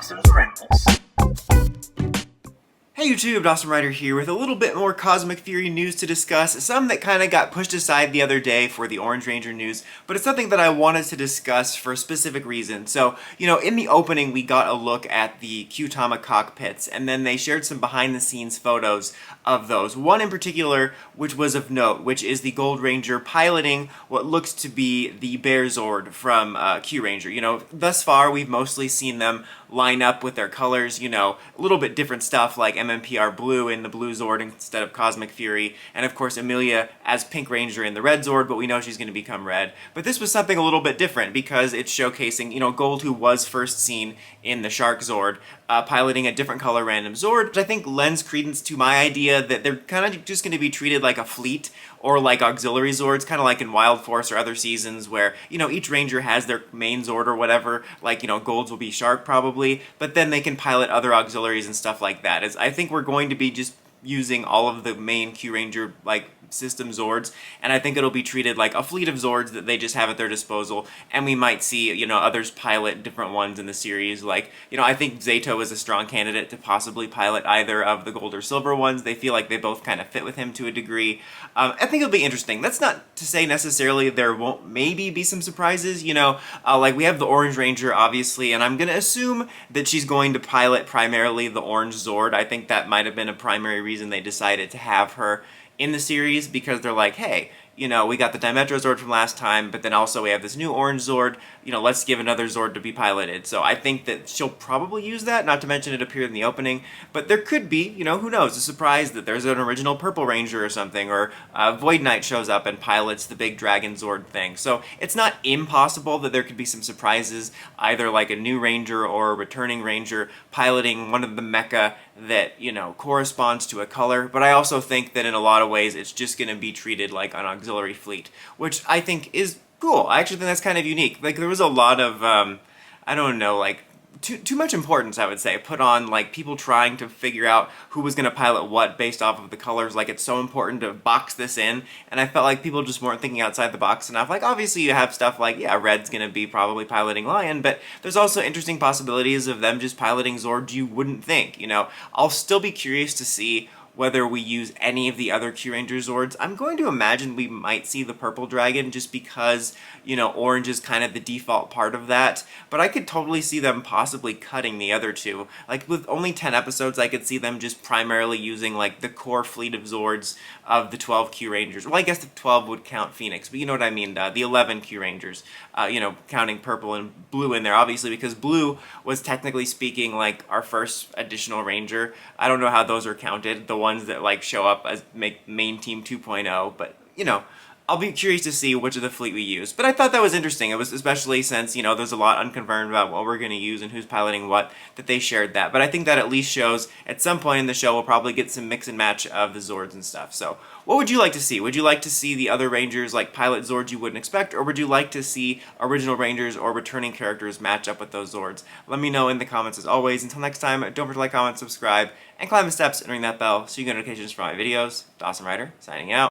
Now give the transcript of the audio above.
Dawson's Rambles. Hey YouTube, Dawson Ryder here with a little bit more Cosmic Theory news to discuss, some that kind of got pushed aside the other day for the Orange Ranger news, but it's something that I wanted to discuss for a specific reason. So, in the opening we got a look at the Kyurangers cockpits, and then they shared some behind-the-scenes photos of those. One in particular, which was of note, which is the Gold Ranger piloting what looks to be the Bear Zord from Kyuranger. Thus far we've mostly seen them line up with their colors, a little bit different stuff like mmpr blue in the blue Zord instead of Cosmic Fury, and of course Amelia as Pink Ranger in the red Zord, but we know she's going to become red. But this was something a little bit different because it's showcasing, Gold, who was first seen in the Shark Zord, piloting a different color random Zord, which I think lends credence to my idea that they're kind of just going to be treated like a fleet or like auxiliary Zords, kind of like in Wild Force or other seasons where, each Ranger has their main Zord or whatever, like, Gold's will be Shark probably, but then they can pilot other auxiliaries and stuff like that. I think we're going to be just using all of the main Kyuranger, system Zords, and I think it'll be treated like a fleet of Zords that they just have at their disposal, and we might see, others pilot different ones in the series. I think Zato is a strong candidate to possibly pilot either of the Gold or Silver ones. They feel like they both kind of fit with him to a degree. I think it'll be interesting. That's not to say necessarily there won't maybe be some surprises, we have the Orange Ranger, obviously, and I'm going to assume that she's going to pilot primarily the Orange Zord. I think that might have been a primary reason they decided to have her in the series, because they're like, hey, we got the Dimetro Zord from last time, but then also we have this new Orange Zord, let's give another Zord to be piloted. So I think that she'll probably use that, not to mention it appeared in the opening, but there could be, who knows, a surprise that there's an original Purple Ranger or something, or Void Knight shows up and pilots the big Dragon Zord thing. So it's not impossible that there could be some surprises, either like a new Ranger or a returning Ranger piloting one of the mecha that, corresponds to a color, but I also think that in a lot of ways it's just going to be treated like an auxiliary fleet, which I think is cool. I actually think that's kind of unique. There was a lot of, I don't know, too much importance, I would say, put on, people trying to figure out who was going to pilot what based off of the colors. It's so important to box this in, and I felt like people just weren't thinking outside the box enough. Obviously you have stuff like, yeah, Red's going to be probably piloting Lion, but there's also interesting possibilities of them just piloting Zords you wouldn't think, I'll still be curious to see whether we use any of the other Kyuranger Zords. I'm going to imagine we might see the Purple Dragon just because, orange is kind of the default part of that, but I could totally see them possibly cutting the other two. With only 10 episodes, I could see them just primarily using, the core fleet of Zords of the 12 Kyurangers. Well, I guess the 12 would count Phoenix, but you know what I mean, the 11 Kyurangers, counting purple and blue in there, obviously, because blue was technically speaking, our first additional Ranger. I don't know how those are counted, the ones that show up as make main team 2.0, but I'll be curious to see which of the fleet we use. But I thought that was interesting. It was especially since, there's a lot unconfirmed about what we're going to use and who's piloting what, that they shared that. But I think that at least shows at some point in the show we'll probably get some mix and match of the Zords and stuff. So what would you like to see? Would you like to see the other Rangers pilot Zords you wouldn't expect, or would you like to see original Rangers or returning characters match up with those Zords? Let me know in the comments as always. Until next time, don't forget to like, comment, subscribe, and climb the steps and ring that bell so you get notifications for my videos. Dawson Ryder, signing out.